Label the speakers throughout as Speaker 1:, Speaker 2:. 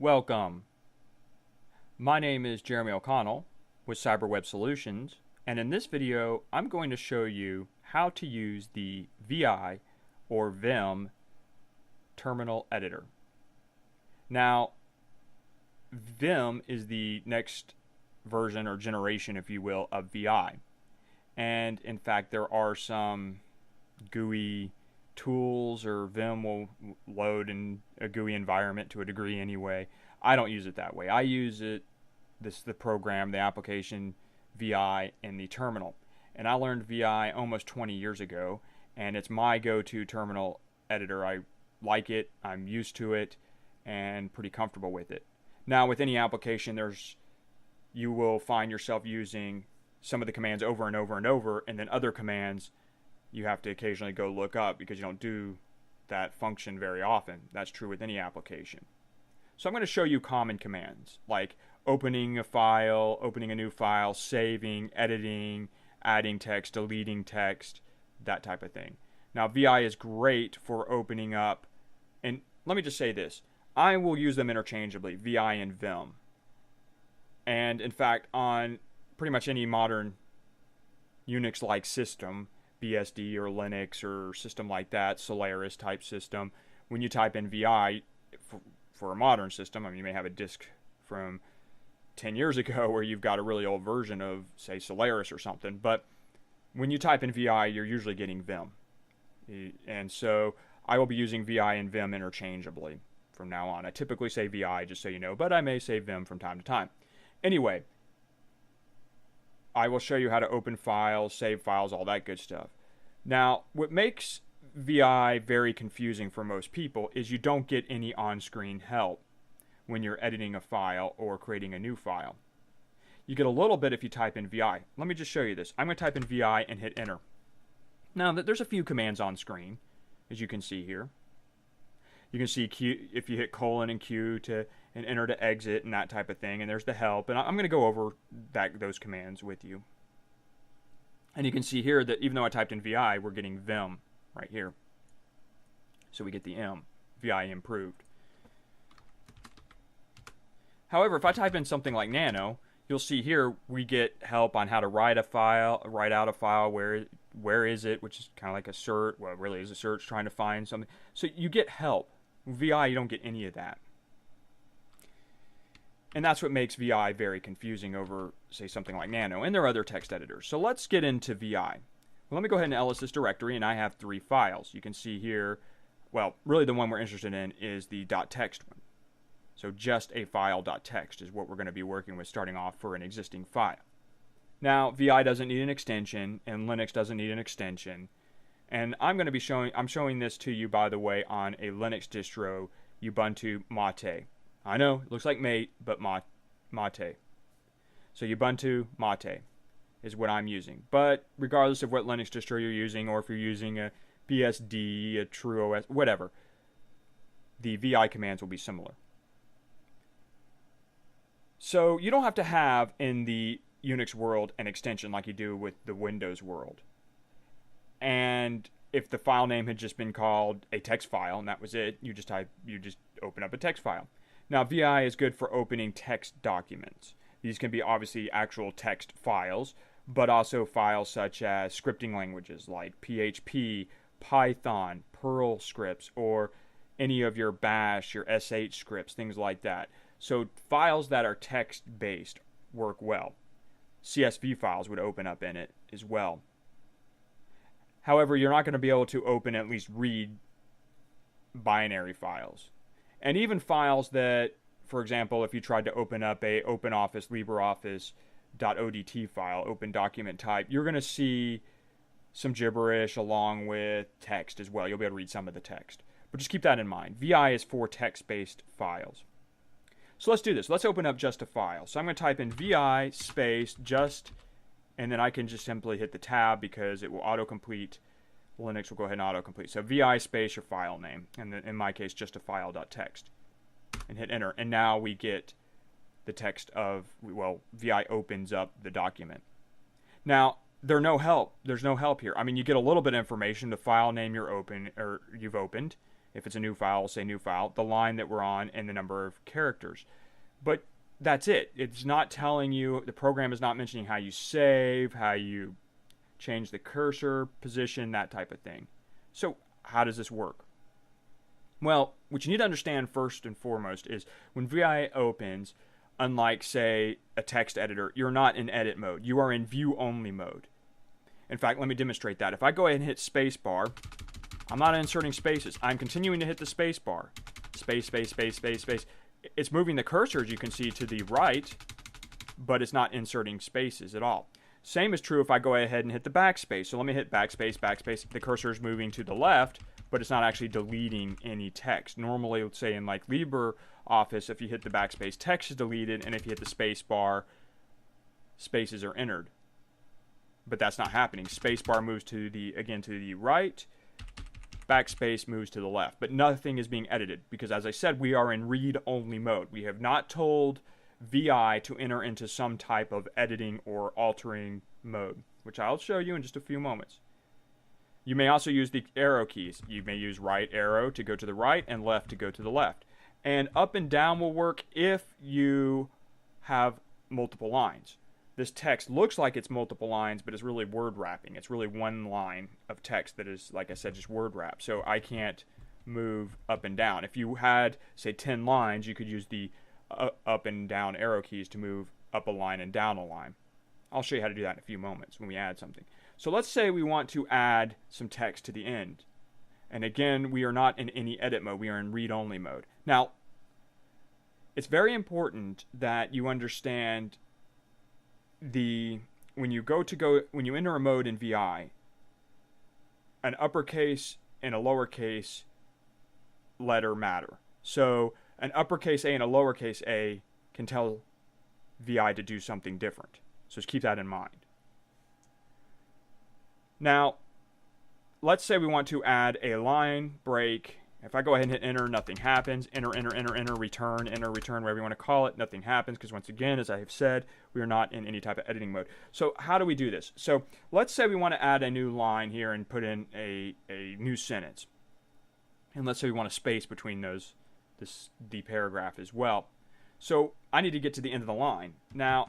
Speaker 1: Welcome. My name is Jeremy O'Connell with CyberWeb Solutions, and in this video I'm going to show you how to use the VI or VIM terminal editor. Now, VIM is the next version or generation, if you will, of VI. And in fact, there are some GUI tools, or Vim will load in a GUI environment to a degree anyway. I don't use it that way. I use the program, the application VI in the terminal. And I learned VI almost 20 years ago, and it's my go-to terminal editor. I like it, I'm used to it, and pretty comfortable with it. Now, with any application, you will find yourself using some of the commands over and over and over, and then other commands you have to occasionally go look up because you don't do that function very often. That's true with any application. So I'm going to show you common commands like opening a file, opening a new file, saving, editing, adding text, deleting text, that type of thing. Now, VI is great for opening up, and let me just say this. I will use them interchangeably, VI and Vim. And in fact, on pretty much any modern Unix-like system, BSD or Linux or system like that, Solaris type system, when you type in VI for a modern system, I mean, you may have a disk from 10 years ago where you've got a really old version of, say, Solaris or something, but when you type in VI, you're usually getting Vim. And so I will be using VI and Vim interchangeably from now on. I typically say VI, just so you know, but I may say Vim from time to time. Anyway, I will show you how to open files, save files, all that good stuff. Now, what makes VI very confusing for most people is you don't get any on-screen help when you're editing a file or creating a new file. You get a little bit if you type in VI. Let me just show you this. I'm going to type in VI and hit enter. Now, there's a few commands on screen, as you can see here. You can see Q, if you hit colon and Q and enter to exit and that type of thing, and there's the help, and I'm going to go over those commands with you. And you can see here that even though I typed in VI, we're getting Vim right here. So we get the M, VI improved. However, if I type in something like nano, you'll see here we get help on how to write out a file, where is it, which is kind of like a search, well, it really is a search trying to find something. So you get help. VI, you don't get any of that. And that's what makes VI very confusing over, say, something like Nano. And there are other text editors. So let's get into VI. Well, let me go ahead and ls this directory, and I have 3 files. You can see here, well, really the one we're interested in is the .text one. So just a file.txt is what we're going to be working with starting off for an existing file. Now, VI doesn't need an extension, and Linux doesn't need an extension. And I'm showing this to you, by the way, on a Linux distro, Ubuntu Mate. I know, it looks like mate, but Mate. So Ubuntu Mate is what I'm using. But regardless of what Linux distro you're using, or if you're using a BSD, a TrueOS, whatever, the VI commands will be similar. So you don't have to have in the Unix world an extension like you do with the Windows world. And if the file name had just been called a text file and that was it, you just open up a text file. Now, VI is good for opening text documents. These can be obviously actual text files, but also files such as scripting languages like PHP, Python, Perl scripts, or any of your Bash, your SH scripts, things like that. So files that are text-based work well. CSV files would open up in it as well. However, you're not going to be able to open, at least read, binary files. And even files that, for example, if you tried to open up a OpenOffice, LibreOffice.odt file, open document type, you're going to see some gibberish along with text as well. You'll be able to read some of the text. But just keep that in mind. VI is for text-based files. So let's do this. Let's open up just a file. So I'm going to type in VI space just, and then I can just simply hit the tab because it will autocomplete. Linux will go ahead and autocomplete. So VI space your file name, and then in my case just a file.txt, and hit enter. And now we get the text of, well, VI opens up the document. Now, there's no help here. I mean, you get a little bit of information, the file name you've opened, If it's a new file, we'll say new file, the line that we're on, and the number of characters. But that's it. It's not telling you, the program is not mentioning how you save, how you change the cursor position, that type of thing. So how does this work? Well, what you need to understand first and foremost is when VI opens, unlike, say, a text editor, you're not in edit mode. You are in view only mode. In fact, let me demonstrate that. If I go ahead and hit spacebar, I'm not inserting spaces. I'm continuing to hit the spacebar. Space, space, space, space, space. It's moving the cursor, as you can see, to the right, but it's not inserting spaces at all. Same is true if I go ahead and hit the backspace. So let me hit backspace, backspace. The cursor is moving to the left, but it's not actually deleting any text. Normally, let's say in like LibreOffice, if you hit the backspace, text is deleted, and if you hit the space bar, spaces are entered. But that's not happening. Space bar moves to the right, backspace moves to the left, but nothing is being edited because, as I said, we are in read-only mode. We have not told VI to enter into some type of editing or altering mode, which I'll show you in just a few moments. You may also use the arrow keys. You may use right arrow to go to the right and left to go to the left. And up and down will work if you have multiple lines. This text looks like it's multiple lines, but it's really word wrapping. It's really one line of text that is, like I said, just word wrap. So I can't move up and down. If you had, say, 10 lines, you could use the up and down arrow keys to move up a line and down a line. I'll show you how to do that in a few moments when we add something. So let's say we want to add some text to the end. And again, we are not in any edit mode. We are in read-only mode. Now, it's very important that you understand when you enter a mode in VI, an uppercase and a lowercase letter matter. So an uppercase A and a lowercase a can tell VI to do something different. So just keep that in mind. Now, let's say we want to add a line break. If I go ahead and hit enter, nothing happens. Enter, return, whatever you want to call it, nothing happens because, once again, as I have said, we are not in any type of editing mode. So how do we do this? So let's say we want to add a new line here and put in a new sentence. And let's say we want a space between the paragraph as well. So I need to get to the end of the line. Now,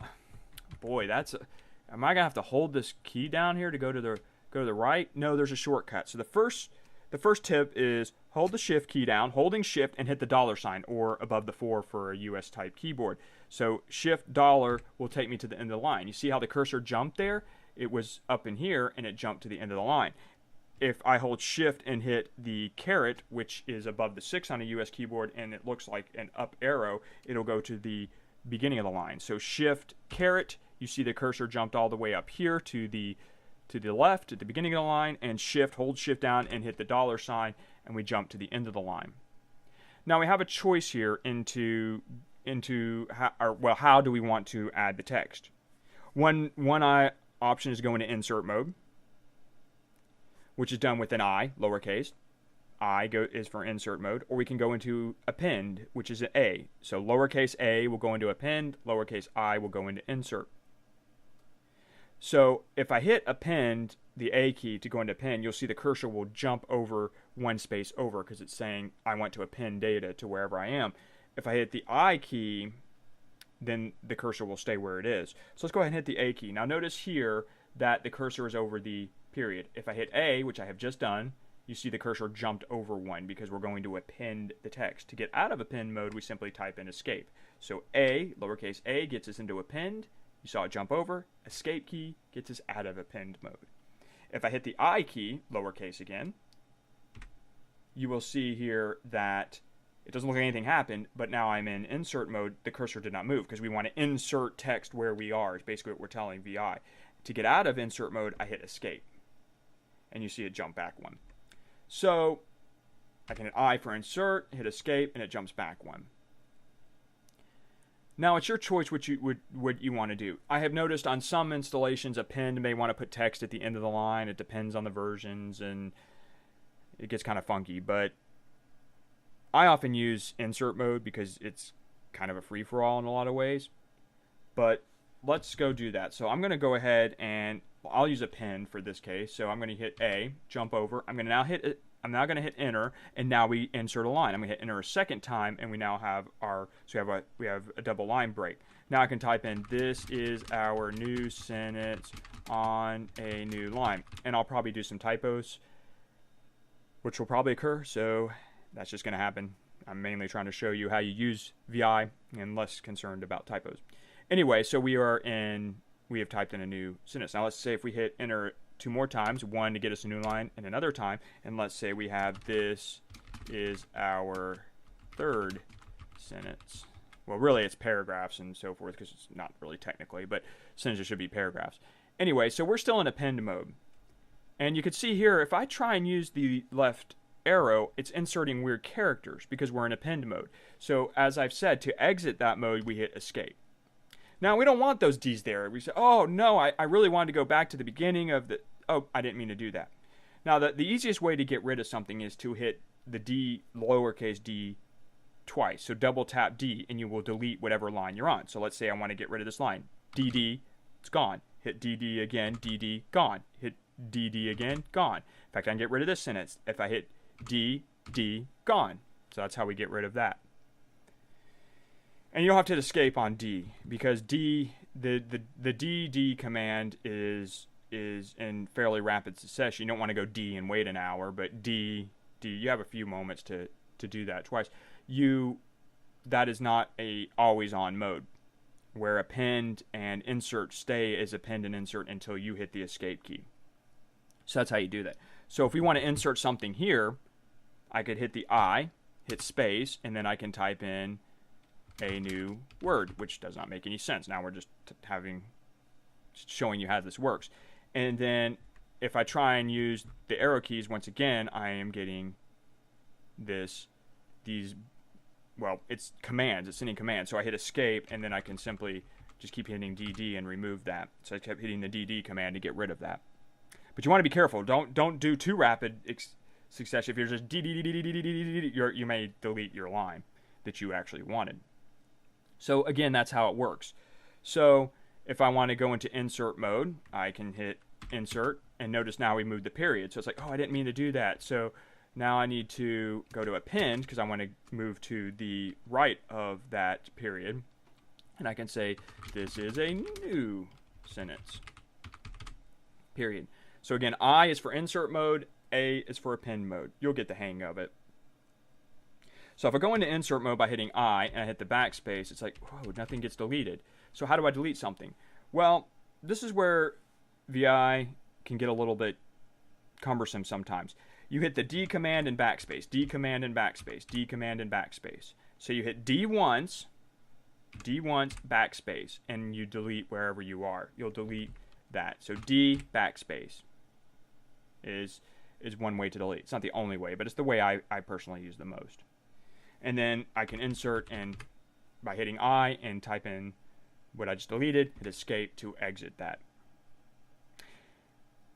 Speaker 1: boy, am I going to have to hold this key down here to go to the right? No, there's a shortcut. So the first tip is hold the shift key down, holding shift, and hit the $sign, or above the 4 for a US type keyboard. So shift $ will take me to the end of the line. You see how the cursor jumped there? It was up in here and it jumped to the end of the line. If I hold shift and hit the caret, which is above the 6 on a US keyboard, and it looks like an up arrow, it'll go to the beginning of the line. So shift caret, you see the cursor jumped all the way up here to the left at the beginning of the line, and hold shift down and hit the $sign, and we jump to the end of the line. Now we have a choice here how do we want to add the text. One option is going to insert mode, which is done with an I, lowercase. is for insert mode, or we can go into append, which is an A. So lowercase a will go into append, lowercase I will go into insert. So if I hit append, the A key to go into append, you'll see the cursor will jump over one space over because it's saying I want to append data to wherever I am. If I hit the I key, then the cursor will stay where it is. So let's go ahead and hit the A key. Now notice here that the cursor is over the period. If I hit A, which I have just done, you see the cursor jumped over one because we're going to append the text. To get out of append mode, we simply type in escape. So A, lowercase a, gets us into append. You saw it jump over. Escape key gets us out of append mode. If I hit the I key, lowercase again, you will see here that it doesn't look like anything happened, but now I'm in insert mode. The cursor did not move because we want to insert text where we are. Is basically what we're telling VI. To get out of insert mode, I hit escape. And you see it jump back one. So I can hit I for insert, hit escape, and it jumps back one. Now it's your choice what you want to do. I have noticed on some installations, append may want to put text at the end of the line. It depends on the versions, and it gets kind of funky. But I often use insert mode because it's kind of a free-for-all in a lot of ways. But let's go do that. So I'm going to go ahead and I'll use append for this case. So I'm going to hit A, jump over. I'm going to now hit I'm now going to hit enter, and now we insert a line. I'm going to hit enter a second time, and we now have we have a double line break. Now I can type in, this is our new sentence on a new line. And I'll probably do some typos, which will probably occur, so that's just going to happen. I'm mainly trying to show you how you use VI and less concerned about typos. Anyway, so we have typed in a new sentence. Now let's say if we hit enter 2 more times, one to get us a new line and another time, and let's say we have, this is our third sentence. Well, really it's paragraphs and so forth, because it's not really technically, but sentences should be paragraphs. Anyway, so we're still in append mode. And you can see here, if I try and use the left arrow, it's inserting weird characters because we're in append mode. So as I've said, to exit that mode, we hit escape. Now, we don't want those D's there. We say, oh, no, I really wanted to go back to the beginning of the... Oh, I didn't mean to do that. Now, the easiest way to get rid of something is to hit the D, lowercase d, twice. So double tap D, and you will delete whatever line you're on. So let's say I want to get rid of this line. DD, it's gone. Hit DD again, DD, gone. Hit DD again, gone. In fact, I can get rid of this sentence. If I hit DD, gone. So that's how we get rid of that. And you don't have to hit escape on D, because D, the DD command is in fairly rapid succession. You don't want to go D and wait an hour, but D, you have a few moments to do that twice. That is not a always on mode, where append and insert stay as append and insert until you hit the escape key. So that's how you do that. So if we want to insert something here, I could hit the I, hit space, and then I can type in a new word, which does not make any sense. Now we're just showing you how this works. And then if I try and use the arrow keys, once again, I am getting well, it's commands, it's sending commands. So I hit escape, and then I can simply just keep hitting DD and remove that. So I kept hitting the DD command to get rid of that. But you want to be careful. Don't do too rapid succession. If you're just DD, you may delete your line that you actually wanted. So again, that's how it works. So if I want to go into insert mode, I can hit insert, and notice now we moved the period. So it's like, oh, I didn't mean to do that. So now I need to go to append, because I want to move to the right of that period. And I can say, this is a new sentence. Period. So again, I is for insert mode, A is for append mode. You'll get the hang of it. So if I go into insert mode by hitting I, and I hit the backspace, it's like, whoa, nothing gets deleted. So how do I delete something? Well, this is where VI can get a little bit cumbersome sometimes. You hit the D command and backspace, D command and backspace, D command and backspace. So you hit D once, backspace, and you delete wherever you are. You'll delete that. So D backspace is one way to delete. It's not the only way, but it's the way I personally use the most. And then I can insert, and by hitting I and type in what I just deleted, hit escape to exit that.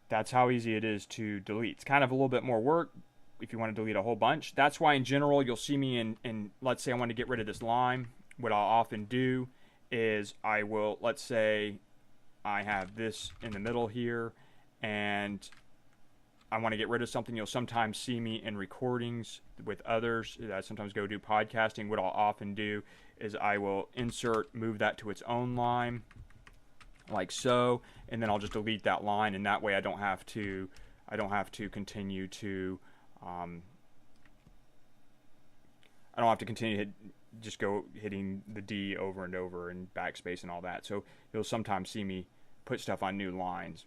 Speaker 1: That's how easy it is to delete. It's kind of a little bit more work if you want to delete a whole bunch. That's why in general you'll see me in let's say I want to get rid of this line. What I'll often do is let's say I have this in the middle here, and I want to get rid of something. You'll sometimes see me in recordings with others. I sometimes go do podcasting. What I'll often do is I will insert, move that to its own line, like so, and then I'll just delete that line, and that way I don't have to continue to just go hitting the D over and over and backspace and all that. So you'll sometimes see me put stuff on new lines.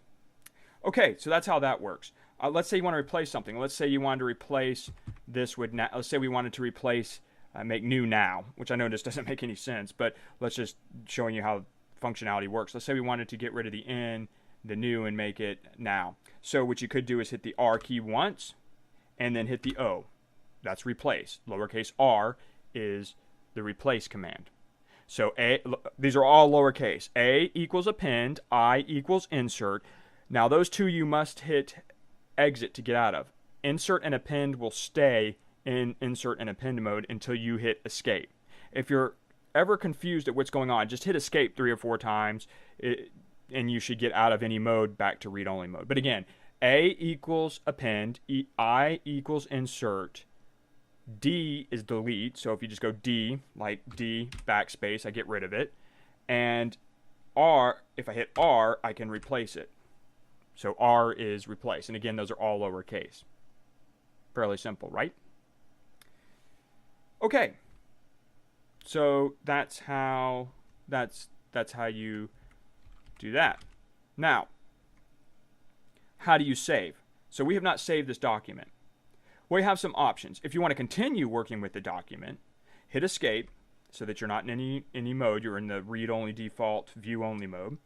Speaker 1: Okay, so that's how that works. Let's say you want to replace something. Let's say you wanted to replace this with now. Let's say we wanted to replace make new now, which I know this doesn't make any sense, but let's just showing you how functionality works. Let's say we wanted to get rid of the N, the new, and make it now. So what you could do is hit the R key once, and then hit the O. That's replace. Lowercase r is the replace command. So these are all lowercase. A equals append, I equals insert. Now those two you must hit exit to get out of. Insert and append will stay in insert and append mode until you hit escape. If you're ever confused at what's going on, just hit escape 3 or 4 times and you should get out of any mode back to read-only mode. But again, A equals append, I equals insert, D is delete. So if you just go D, like D backspace, I get rid of it. And R, if I hit R, I can replace it. So R is replace. And again, those are all lowercase. Fairly simple, right? Okay. So that's how you do that. Now, how do you save? So we have not saved this document. Well, you have some options. If you want to continue working with the document, hit escape so that you're not in any mode. You're in the read-only default, view-only mode.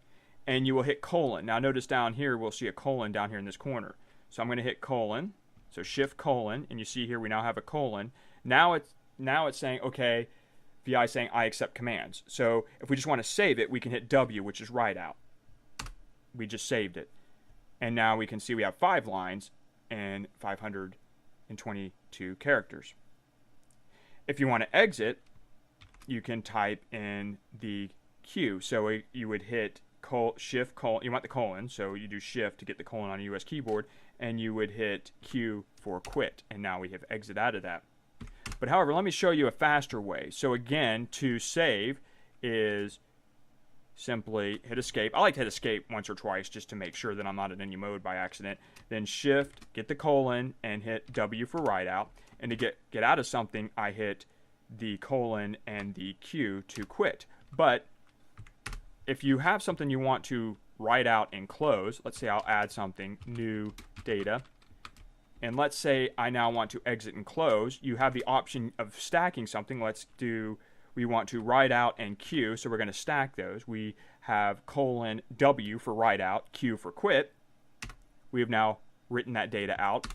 Speaker 1: And you will hit colon. Now notice down here, we'll see a colon down here in this corner. So I'm going to hit colon. So shift colon, and you see here we now have a colon. Now it's saying, okay, VI saying I accept commands. So if we just want to save it, we can hit W, which is write out. We just saved it. And now we can see we have 5 lines and 522 characters. If you want to exit, you can type in the Q. So you would hit shift colon. You want the colon, so you do shift to get the colon on a US keyboard, and you would hit Q for quit. And now we have exit out of that. But however, let me show you a faster way. So again, to save is simply hit escape. I like to hit escape once or twice just to make sure that I'm not in any mode by accident. Then shift, get the colon, and hit W for write out. And to get out of something, I hit the colon and the Q to quit. But if you have something you want to write out and close, let's say I'll add something, new data, and let's say I now want to exit and close, you have the option of stacking something. We want to write out and Q, so we're going to stack those. We have colon W for write out, Q for quit. We have now written that data out,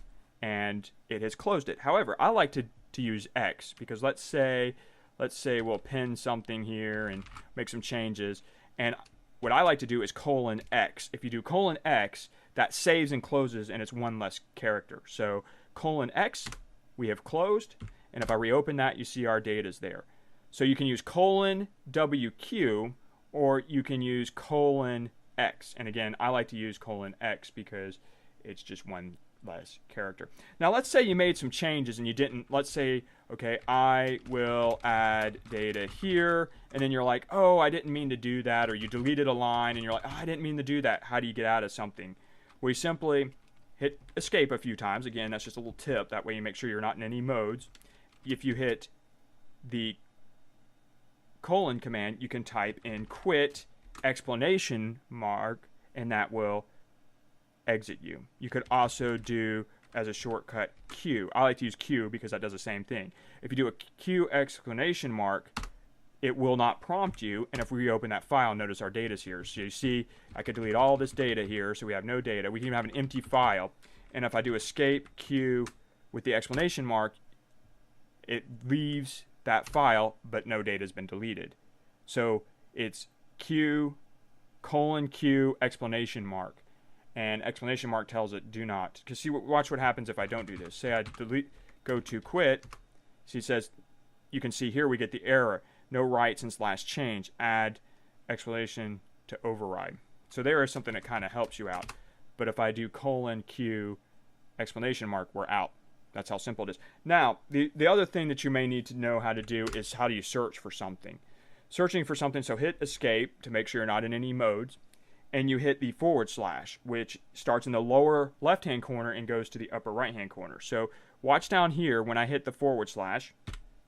Speaker 1: and it has closed it. However, I like to use X, because let's say we'll pin something here and make some changes, and what I like to do is colon X. If you do colon X, that saves and closes, and it's one less character. So colon X, we have closed, and if I reopen that, you see our data is there. So you can use colon WQ, or you can use colon X. And again, I like to use colon X because it's just one less character. Now let's say you made some changes and you didn't. Let's say, okay, I will add data here, and then you're like, oh, I didn't mean to do that, or you deleted a line and you're like, oh, I didn't mean to do that. How do you get out of something? We simply hit escape a few times. Again, that's just a little tip. That way you make sure you're not in any modes. If you hit the colon command, you can type in quit exclamation mark, and that will exit you. You could also do as a shortcut Q. I like to use Q because that does the same thing. If you do a Q exclamation mark, it will not prompt you, and if we reopen that file, notice our data's here. So you see I could delete all this data here, so we have no data. We can even have an empty file, and if I do escape Q with the exclamation mark, it leaves that file, but no data has been deleted. So it's Q colon Q exclamation mark, and exclamation mark tells it do not. Because see, watch what happens if I don't do this. Say I delete, go to quit. See, it says, you can see here we get the error. No write since last change. Add explanation to override. So there is something that kind of helps you out. But if I do colon Q exclamation mark, we're out. That's how simple it is. Now, the other thing that you may need to know how to do is how do you search for something. Searching for something, so hit escape to make sure you're not in any modes, and you hit the /, which starts in the lower left-hand corner and goes to the upper right-hand corner. So watch down here when I hit the /,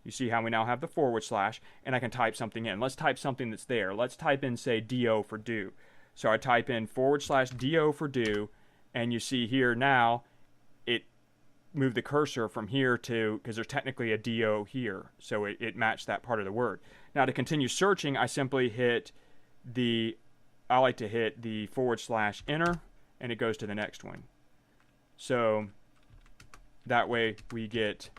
Speaker 1: you see how we now have the /, and I can type something in. Let's type something that's there. Let's type in, say, do for do. So I type in /do for do, and you see here now it moved the cursor from here to, because there's technically a do here, so it matched that part of the word. Now to continue searching, I simply hit I like to hit the /enter, and it goes to the next one. So that way we get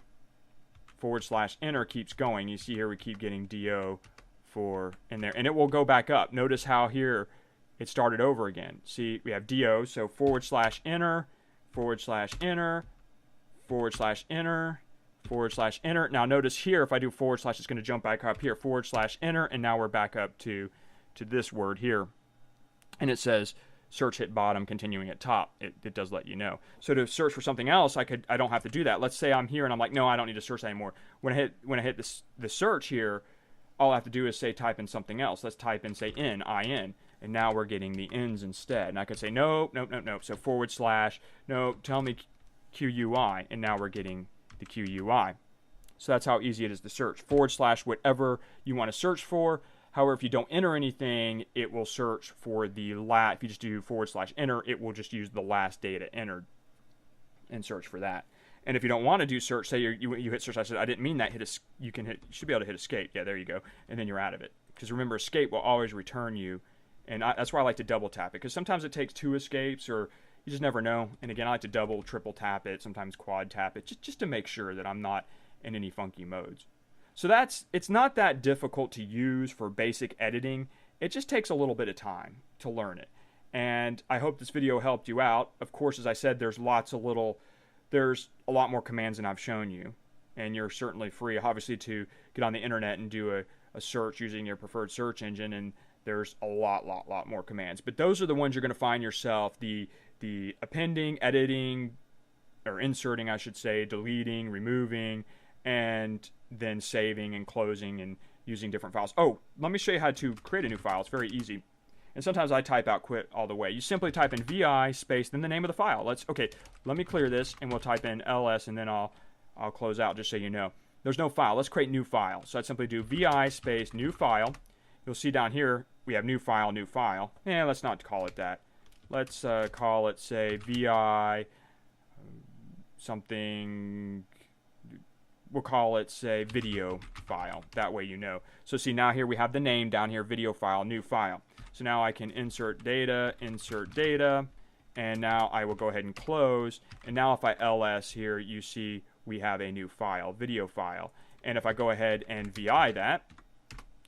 Speaker 1: /enter keeps going. You see here we keep getting do for in there, and it will go back up. Notice how here it started over again. See, we have do, so /enter, /enter, /enter. Now notice here, if I do / it's going to jump back up here, /enter, and now we're back up to this word here. And it says, search hit bottom, continuing at top. It does let you know. So to search for something else, I don't have to do that. Let's say I'm here and I'm like, no, I don't need to search anymore. When I hit the search here, all I have to do is say type in something else. Let's type in, say, in, and now we're getting the ins instead. And I could say nope. So / no, tell me QUI, and now we're getting the QUI. So that's how easy it is to search. / whatever you want to search for. However, if you don't enter anything, it will search for the last. If you just do / enter, it will just use the last data entered and search for that. And if you don't want to do search, say you hit search, I said I didn't mean that. You should be able to hit escape. Yeah, there you go, and then you're out of it. Because remember, escape will always return you, and that's why I like to double tap it. Because sometimes it takes 2 escapes, or you just never know. And again, I like to double, triple tap it, sometimes quad tap it, just to make sure that I'm not in any funky modes. So it's not that difficult to use for basic editing. It just takes a little bit of time to learn it. And I hope this video helped you out. Of course, as I said, there's a lot more commands than I've shown you. And you're certainly free, obviously, to get on the internet and do a search using your preferred search engine. And there's a lot more commands. But those are the ones you're going to find yourself. The appending, editing, or inserting, I should say, deleting, removing, and then saving and closing and using different files. Oh, let me show you how to create a new file. It's very easy. And sometimes I type out quit all the way. You simply type in VI space, then the name of the file. Let me clear this, and we'll type in LS, and then I'll close out just so you know. There's no file. Let's create new file. So I'd simply do VI space new file. You'll see down here we have new file, new file. Let's not call it that. Let's call it, say, VI something. We'll call it, say, video file. That way you know. So see, now here we have the name down here, video file, new file. So now I can insert data, and now I will go ahead and close. And now if I ls here, you see we have a new file, video file. And if I go ahead and VI that,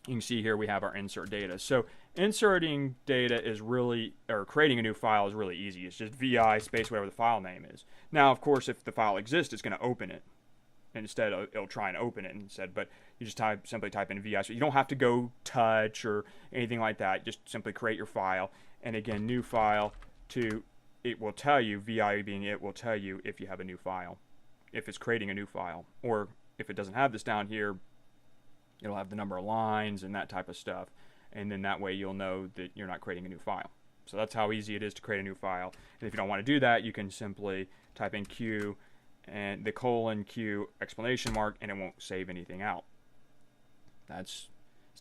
Speaker 1: you can see here we have our insert data. So inserting data is really, or creating a new file is really easy. It's just VI space whatever the file name is. Now, of course, if the file exists, it's going to open it. Instead, it'll try and open it instead, but you just simply type in VI. So you don't have to go touch or anything like that. Just simply create your file. And again, new file it will tell you, VI being it will tell you if you have a new file, if it's creating a new file. Or if it doesn't have this down here, it'll have the number of lines and that type of stuff. And then that way you'll know that you're not creating a new file. So that's how easy it is to create a new file. And if you don't want to do that, you can simply type in Q and the :Q exclamation mark, and it won't save anything out. It's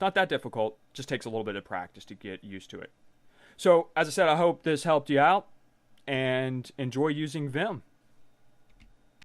Speaker 1: not that difficult. It just takes a little bit of practice to get used to it. So as I said, I hope this helped you out, and enjoy using Vim.